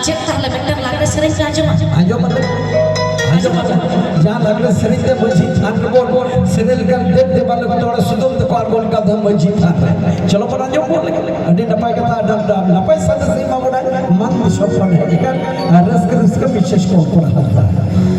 cek tahle bener lagu sering aja mah. Ayo जहाँ लगने शरीर में मस्जिद था बोल शरीर का देख दे वाले को थोड़ा सुधम तो पार बोल का धम मस्जिद था चलो पर आजो बोल अड़ी नपाई का था डब डब नपाई साथ से माँ बोला मन विश्वास पड़े इकन रस कर उसका विशेष कौन कौन आता